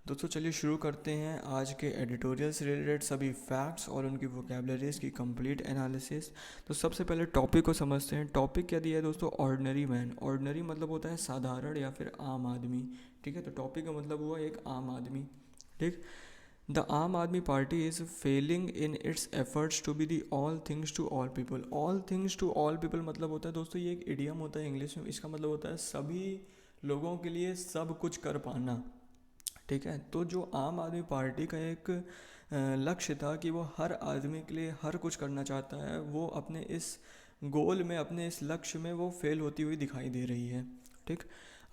दोस्तों चलिए शुरू करते हैं आज के एडिटोरियल से रिलेटेड सभी फैक्ट्स और उनकी वोकेबलरीज की कंप्लीट एनालिसिस। तो सबसे पहले टॉपिक को समझते हैं। टॉपिक क्या दिया है दोस्तों? Ordinary man. ऑर्डिनरी मतलब होता है साधारण या फिर आम आदमी। ठीक है, तो टॉपिक का मतलब हुआ एक आम आदमी। ठीक। The Aam Aadmi Party is failing in its efforts to be the all things to all people. All things to all people मतलब होता है दोस्तों, ये एक इडियम होता है इंग्लिश में। इसका मतलब होता है सभी लोगों के लिए सब कुछ कर पाना। ठीक है, तो जो आम आदमी पार्टी का एक लक्ष्य था कि वो हर आदमी के लिए हर कुछ करना चाहता है, वो अपने इस गोल में, अपने इस लक्ष्य में वो फेल होती हुई दिखाई दे रही है। ठीक।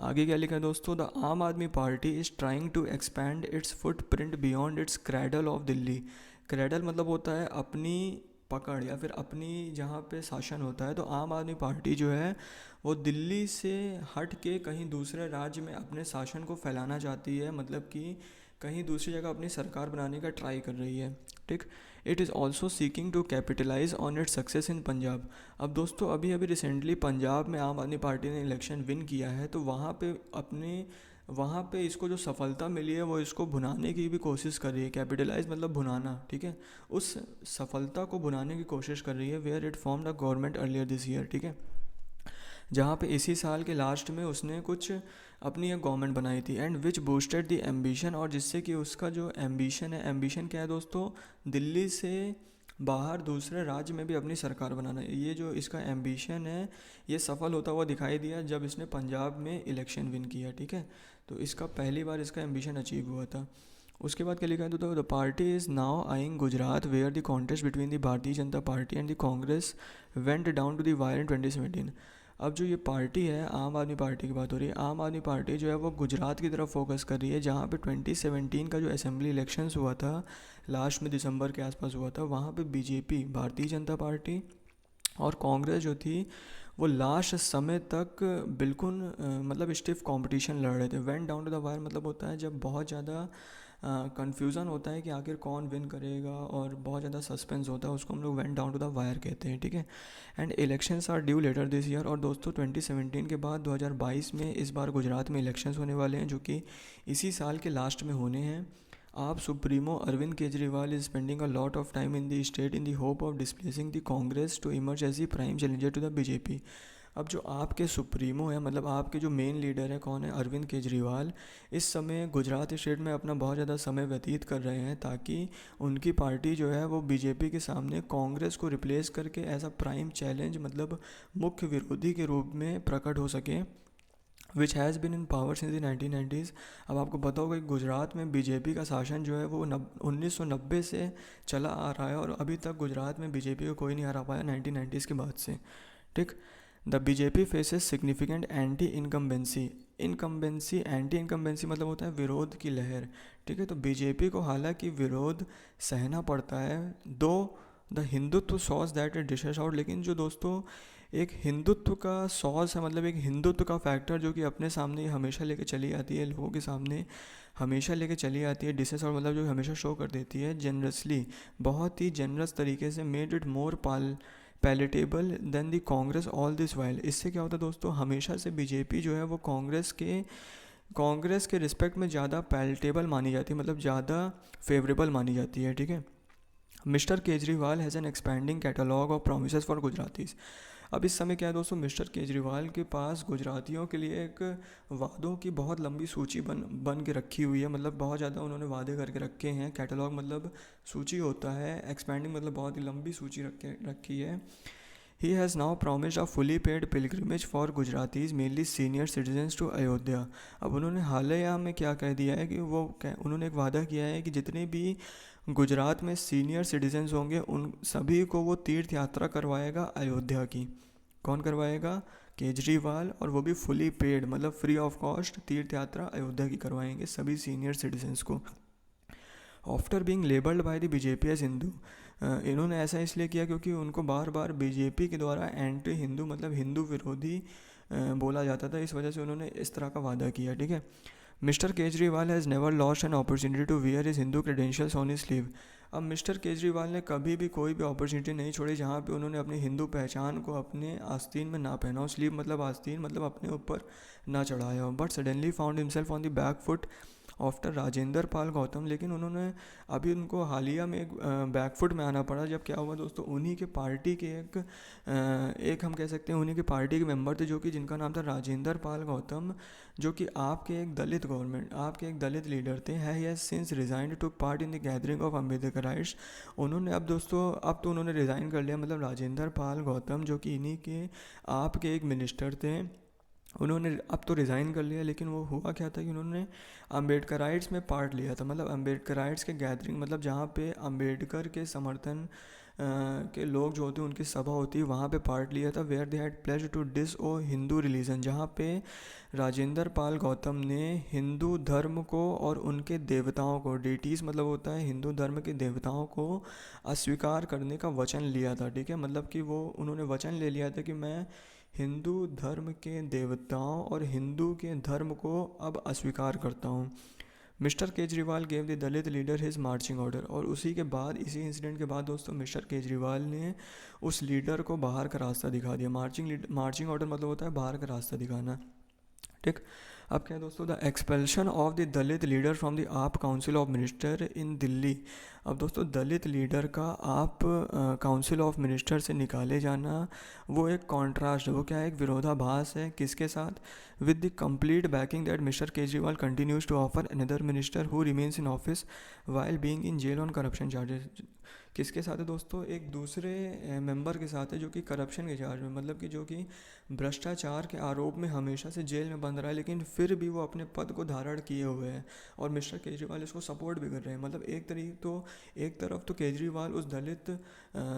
आगे क्या लिखा है दोस्तों? The Aam Aadmi Party is trying to expand its footprint beyond its cradle of Delhi. Cradle मतलब होता है अपनी पकड़ या फिर अपनी जहाँ पे शासन होता है। तो आम आदमी पार्टी जो है वो दिल्ली से हट के कहीं दूसरे राज्य में अपने शासन को फैलाना चाहती है, मतलब कि कहीं दूसरी जगह अपनी सरकार बनाने का ट्राई कर रही है। ठीक। It is also seeking to capitalise on its success in Punjab. अब दोस्तों अभी अभी रिसेंटली पंजाब में आम आदमी पार्टी ने इलेक्शन विन किया है, तो वहाँ पे इसको जो सफलता मिली है वो इसको भुनाने की भी कोशिश कर रही है। कैपिटलाइज मतलब भुनाना। ठीक है, उस सफलता को भुनाने की कोशिश कर रही है। Where it form the government earlier this year. ठीक है, जहाँ पे इसी साल के लास्ट में उसने कुछ अपनी एक गवर्नमेंट बनाई थी। And which boosted the ambition, और जिससे कि उसका जो एम्बिशन है, एम्बिशन क्या है दोस्तों? दिल्ली से बाहर दूसरे राज्य में भी अपनी सरकार बनाना है। ये जो इसका एम्बिशन है ये सफल होता हुआ दिखाई दिया जब इसने पंजाब में इलेक्शन विन किया। ठीक है, तो इसका पहली बार इसका एम्बिशन अचीव हुआ था। उसके बाद क्या लिखा है तो the party is now eyeing Gujarat where the contest between the Bharatiya Janata Party and the Congress went down to the wire in 2017। अब जो ये पार्टी है, आम आदमी पार्टी की बात हो रही है। आम आदमी पार्टी जो है वो गुजरात की तरफ फोकस कर रही है, जहाँ पे 2017 का जो असेंबली इलेक्शंस हुआ था लास्ट में दिसंबर के आसपास हुआ था, वहाँ पे बीजेपी, भारतीय जनता पार्टी और कांग्रेस जो थी वो लास्ट समय तक बिल्कुल मतलब स्टिफ कंपटीशन लड़ रहे थे। Went down to the wire मतलब होता है जब बहुत ज़्यादा कन्फ्यूज़न होता है कि आखिर कौन विन करेगा और बहुत ज़्यादा सस्पेंस होता है, उसको हम लोग went down to the wire कहते हैं। ठीक है, and elections are due later this year. और दोस्तों 2017 के बाद 2022 में इस बार गुजरात में इलेक्शंस होने वाले हैं, जो कि इसी साल के लास्ट में होने हैं। AAP supremo Arvind Kejriwal is spending a lot of time in the state in the hope of displacing the Congress to emerge as the prime challenger to the BJP. अब जो आपके सुप्रीमो है, मतलब आपके जो मेन लीडर है, कौन है? अरविंद केजरीवाल। इस समय गुजरात स्टेट में अपना बहुत ज़्यादा समय व्यतीत कर रहे हैं ताकि उनकी पार्टी जो है वो बीजेपी के सामने कांग्रेस को रिप्लेस करके एज अ प्राइम चैलेंज, मतलब मुख्य विरोधी के रूप में प्रकट हो सके, which has been in power since the 1990s। अब आपको पता होगा कि गुजरात में बीजेपी का शासन जो है वो 1990 से चला आ रहा है और अभी तक गुजरात में बीजेपी को कोई नहीं हरा पाया 1990s के बाद से। ठीक। The BJP faces significant anti incumbency. Incumbency, anti incumbency मतलब होता है विरोध की लहर। ठीक है, तो बीजेपी को हालांकि विरोध सहना पड़ता है, दो the Hindutva sauce that it dishes out. लेकिन जो दोस्तों एक हिंदुत्व का सॉस है, मतलब एक हिंदुत्व का फैक्टर जो कि अपने सामने हमेशा लेके चली आती है, लोगों के सामने हमेशा लेके चली आती है डिशेस, और मतलब जो हमेशा शो कर देती है जनरसली, बहुत ही जनरस तरीके से, made it more palatable than the Congress all this while. इससे क्या होता है दोस्तों, हमेशा से बीजेपी जो है वो कांग्रेस के रिस्पेक्ट में ज़्यादा पैलेटेबल मानी जाती है, मतलब ज़्यादा फेवरेबल मानी जाती है। ठीक है, mister Kejriwal has an expanding catalogue of promise for Gujaratis. अब इस समय क्या है दोस्तों, मिस्टर केजरीवाल के पास गुजरातियों के लिए एक वादों की बहुत लंबी सूची बन के रखी हुई है, मतलब बहुत ज़्यादा उन्होंने वादे करके रखे हैं। कैटलॉग मतलब सूची होता है, एक्सपैंडिंग मतलब बहुत ही लंबी सूची रखी है। He has now promised a fully paid pilgrimage for Gujaratis mainly senior citizens to Ayodhya. अब उन्होंने हालिया में क्या कह दिया है कि उन्होंने एक वादा किया है कि जितने भी गुजरात में सीनियर सिटीजन्स होंगे उन सभी को वो तीर्थ यात्रा करवाएगा अयोध्या की। कौन करवाएगा? केजरीवाल, और वो भी फुली पेड, मतलब फ्री ऑफ कॉस्ट तीर्थ यात्रा अयोध्या की करवाएंगे सभी सीनियर सिटीजन्स को। After being labelled by the BJP as Hindu. इन्होंने ऐसा इसलिए किया क्योंकि उनको बार बार बीजेपी के द्वारा एंटी हिंदू, मतलब हिंदू विरोधी बोला जाता था, इस वजह से उन्होंने इस तरह का वादा किया। ठीक है, mister Kejriwal has never lost an opportunity to wear his Hindu credentials on his sleeve. अब मिस्टर केजरीवाल ने कभी भी कोई भी अपॉर्चुनिटी नहीं छोड़ी जहाँ पे उन्होंने अपनी हिंदू पहचान को अपने आस्तीन में ना पहना हो। स्लीव मतलब आस्तीन, मतलब अपने ऊपर ना चढ़ाया हो। But suddenly found himself on the back foot after Rajendra Pal Gautam, लेकिन उन्होंने अभी उनको हालिया में एक बैकफुट में आना पड़ा। जब क्या हुआ दोस्तों, उन्हीं के पार्टी के एक हम कह सकते हैं उन्हीं के पार्टी के मेंबर थे जो कि जिनका नाम था राजेंद्र पाल गौतम, जो कि आपके एक दलित गवर्नमेंट आपके एक दलित लीडर थे। He has since resigned took part in the gathering of Ambedkarites. उन्होंने अब दोस्तों अब तो उन्होंने रिज़ाइन कर लिया, मतलब राजेंद्र पाल गौतम जो कि इन्हीं के आपके एक मिनिस्टर थे, उन्होंने अब तो रिज़ाइन कर लिया। लेकिन वो हुआ क्या था कि उन्होंने अम्बेडकराइट्स में पार्ट लिया था, मतलब अम्बेडकराइट्स के गैदरिंग, मतलब जहाँ पे अम्बेडकर के समर्थन के लोग जो होते हैं उनकी सभा होती है, वहाँ पे पार्ट लिया था। Where they had pledge to disown Hindu religion, जहाँ पे राजेंद्र पाल गौतम ने हिंदू धर्म को और उनके देवताओं को, डेटीज़ मतलब होता है हिंदू धर्म के देवताओं को अस्वीकार करने का वचन लिया था। ठीक है, मतलब कि वो उन्होंने वचन ले लिया था कि मैं हिंदू धर्म के देवताओं और हिंदू के धर्म को अब अस्वीकार करता हूँ। Mister Kejriwal gave the Dalit leader his marching order, और उसी के बाद, इसी इंसिडेंट के बाद दोस्तों, मिस्टर केजरीवाल ने उस लीडर को बाहर का रास्ता दिखा दिया। मार्चिंग ऑर्डर मतलब होता है बाहर का रास्ता दिखाना। ठीक, अब क्या है दोस्तों, the expulsion of the Dalit leader from the AAP council of minister in Delhi. अब दोस्तों दलित लीडर का आप काउंसिल ऑफ मिनिस्टर से निकाले जाना, वो एक कॉन्ट्रास्ट है, वो क्या है, एक विरोधाभास है। किसके साथ? With the complete backing that mister Kejriwal continues to offer another minister who remains in office while being in jail on corruption charges. किसके साथ है दोस्तों? एक दूसरे मेंबर के साथ है जो कि करप्शन के चार्ज में, मतलब कि जो कि भ्रष्टाचार के आरोप में हमेशा से जेल में बंद रहा है, लेकिन फिर भी वो अपने पद को धारण किए हुए हैं और मिस्टर केजरीवाल इसको सपोर्ट भी कर रहे हैं। मतलब एक तरफ तो केजरीवाल उस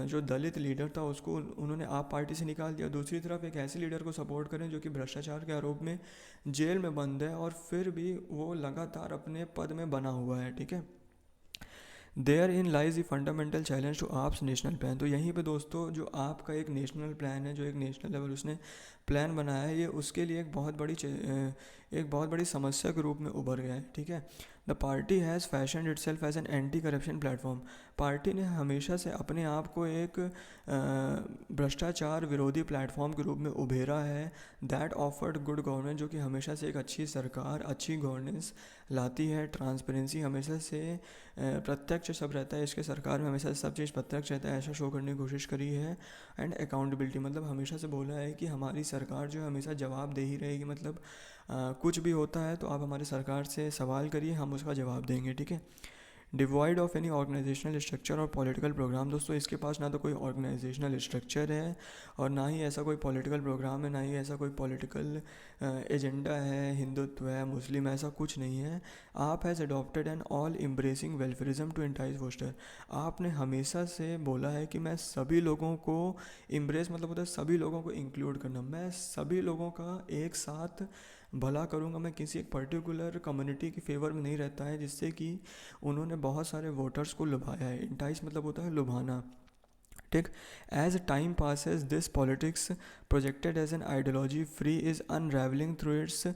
जो दलित लीडर था उसको उन्होंने आप पार्टी से निकाल दिया, दूसरी तरफ एक ऐसे लीडर को सपोर्ट करें जो कि भ्रष्टाचार के आरोप में जेल में बंद है और फिर भी वो लगातार अपने पद में बना हुआ है। ठीक है, therein lies the fundamental challenge to AAP's national plan. तो यहीं पे दोस्तों जो आपका एक नेशनल प्लान है, जो एक नेशनल लेवल उसने प्लान बनाया है, ये उसके लिए एक बहुत बड़ी समस्या के रूप में उभर गया है। ठीक है, the party has fashion itself as an anti corruption platform. Party ने हमेशा से अपने आप को एक भ्रष्टाचार विरोधी प्लेटफॉर्म के रूप में उभेरा है। दैट ऑफर्ड गुड गवर्नेंस, जो कि हमेशा से एक अच्छी सरकार, अच्छी गवर्नेंस लाती है। ट्रांसपेरेंसी, हमेशा से प्रत्यक्ष सब रहता है इसके सरकार में, हमेशा सब चीज़ प्रत्यक्ष रहता है, ऐसा शो करने की कोशिश करी है। एंड अकाउंटेबिलिटी, मतलब हमेशा से बोला है कि हमारी सरकार जो है हमेशा जवाब दे ही रहेगी, मतलब कुछ भी होता है तो आप हमारी सरकार से सवाल करिए, हम उसका जवाब देंगे। ठीक है, devoid of any organisational structure और पॉलिटिकल प्रोग्राम। दोस्तों इसके पास ना तो कोई ऑर्गेनाइजेशनल स्ट्रक्चर है और ना ही ऐसा कोई पॉलिटिकल प्रोग्राम है, ना ही ऐसा कोई पॉलिटिकल एजेंडा है, हिंदुत्व है, मुस्लिम, ऐसा कुछ नहीं है। AAP has adopted an all embracing welfarism to entice foster. आपने हमेशा से बोला है कि मैं सभी लोगों को एम्ब्रेस, मतलब होता है सभी लोगों को इंक्लूड करना, मैं सभी लोगों का एक साथ भला करूँगा, मैं किसी एक पर्टिकुलर कम्युनिटी के फेवर में नहीं रहता है, जिससे कि उन्होंने बहुत सारे वोटर्स को लुभाया है। इंटाइस मतलब होता है लुभाना। ठीक, as time passes this politics projected as an ideology free is unravelling through its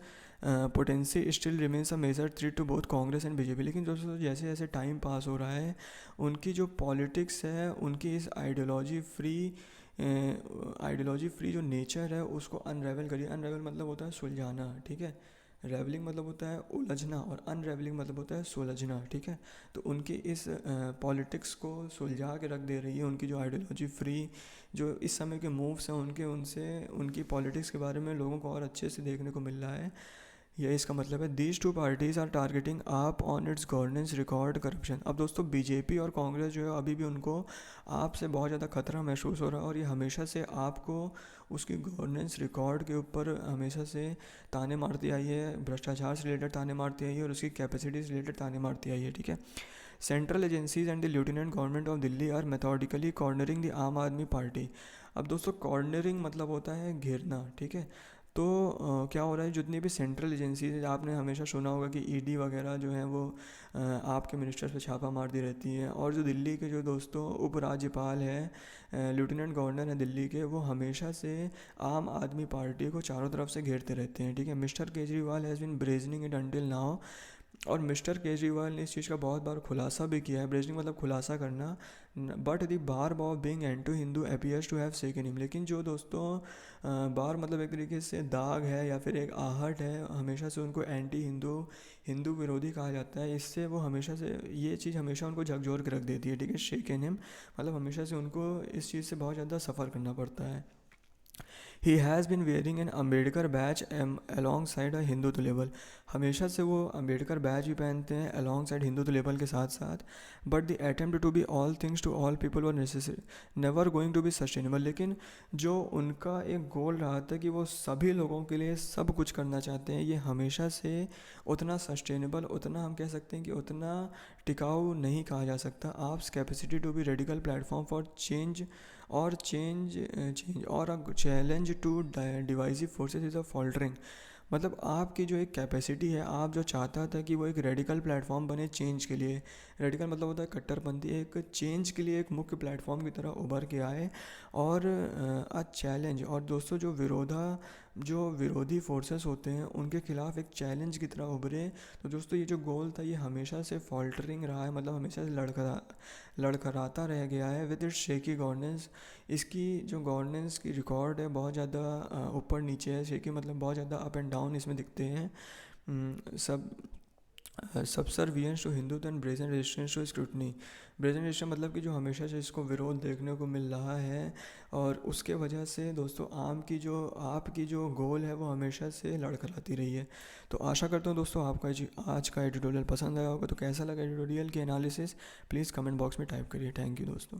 potency still remains a major threat to both Congress and BJP. लेकिन दोस्तों जैसे जैसे टाइम पास हो रहा है, उनकी जो पॉलिटिक्स है, उनकी इस आइडियोलॉजी फ्री जो नेचर है उसको अनरेवल करिए। अनरेवल मतलब होता है सुलझाना। ठीक है, रेवलिंग मतलब होता है उलझना और अनरेवलिंग मतलब होता है सुलझना। ठीक है, तो उनकी इस पॉलिटिक्स को सुलझा के रख दे रही है। उनकी जो आइडियोलॉजी फ्री जो इस समय के मूव्स हैं उनकी पॉलिटिक्स के बारे में लोगों को और अच्छे से देखने को मिल रहा है। ये इसका मतलब है these two parties are targeting AAP on its governance record corruption. अब दोस्तों बीजेपी और कांग्रेस जो है अभी भी उनको आप से बहुत ज़्यादा खतरा महसूस हो रहा है और ये हमेशा से आपको उसकी गवर्नेंस रिकॉर्ड के ऊपर हमेशा से ताने मारती आई है, भ्रष्टाचार से रिलेटेड ताने मारती आई है और उसकी कैपेसिटी से रिलेटेड ताने मारती आई है। ठीक है, central agencies and the lieutenant government of Delhi are methodically cornering the Aam Aadmi party. अब दोस्तों कॉर्नरिंग मतलब होता है घेरना। ठीक है, तो क्या हो रहा है, जितनी भी सेंट्रल एजेंसीज, आपने हमेशा सुना होगा कि ईडी वगैरह जो है वो आपके मिनिस्टर्स पे छापा मारती रहती हैं, और जो दिल्ली के जो दोस्तों उपराज्यपाल हैं, लेफ्टिनेंट गवर्नर हैं दिल्ली के, वो हमेशा से आम आदमी पार्टी को चारों तरफ से घेरते रहते हैं। ठीक है, mister Kejriwal has been brazening it until now और मिस्टर केजरीवाल ने इस चीज़ का बहुत बार खुलासा भी किया है। ब्रेजनिंग मतलब खुलासा करना। But the bar of being anti Hindu appears to have shaken him. लेकिन जो दोस्तों बार मतलब एक तरीके से दाग है या फिर एक आहट है, हमेशा से उनको एंटी हिंदू, हिंदू विरोधी कहा जाता है। इससे वो हमेशा से ये चीज़ हमेशा उनको झकझोर के रख देती है, ठीक है। शेकन हिम मतलब हमेशा से उनको इस चीज़ से बहुत ज़्यादा सफ़र करना पड़ता है। He has been wearing N Ambedkar batch along side a Hindutva label. हमेशा से वो अम्बेडकर बैच भी पहनते हैं अलॉन्ग साइड हिंदुत्व लेबल के साथ साथ। But the attempt to be all things to all people were necessary never going to be sustainable. लेकिन जो उनका एक गोल रहा था कि वो सभी लोगों के लिए सब कुछ करना चाहते हैं, ये हमेशा से उतना सस्टेनेबल, उतना हम कह सकते हैं कि उतना टिकाऊ नहीं कहा जा सकता। AAP's capacity to be radical platform for change और चेंज और a challenge to divisive forces is a faltering. मतलब आपकी जो एक कैपेसिटी है, आप जो चाहता था कि वो एक रेडिकल प्लेटफॉर्म बने चेंज के लिए। रेडिकल मतलब होता है कट्टरपंथी, एक चेंज के लिए एक मुख्य प्लेटफॉर्म की तरह उभर के आए और चैलेंज। और दोस्तों जो विरोधी फोर्सेस होते हैं उनके खिलाफ एक चैलेंज की तरह उभरे। तो दोस्तों ये जो गोल था ये हमेशा से फॉल्टरिंग रहा है, मतलब हमेशा से लड़खड़ाता रह गया है विद इट्स शेकी गवर्नेंस। इसकी जो गवर्नेंस की रिकॉर्ड है बहुत ज़्यादा ऊपर नीचे है। शेकी मतलब बहुत ज़्यादा अप एंड डाउन इसमें दिखते हैं। सब subservience to Hindu and brazen resistance to scrutiny. Brazen resistance मतलब कि जो हमेशा से इसको विरोध देखने को मिल रहा है, और उसके वजह से दोस्तों आपकी जो गोल है वो हमेशा से लड़खड़ाती रही है। तो आशा करता हूँ दोस्तों आपका आज का एडिटोरियल पसंद आया होगा। तो कैसा लगा एडिटोरियल की एनालिसिस, प्लीज़ कमेंट बॉक्स में टाइप करिए। थैंक यू दोस्तों।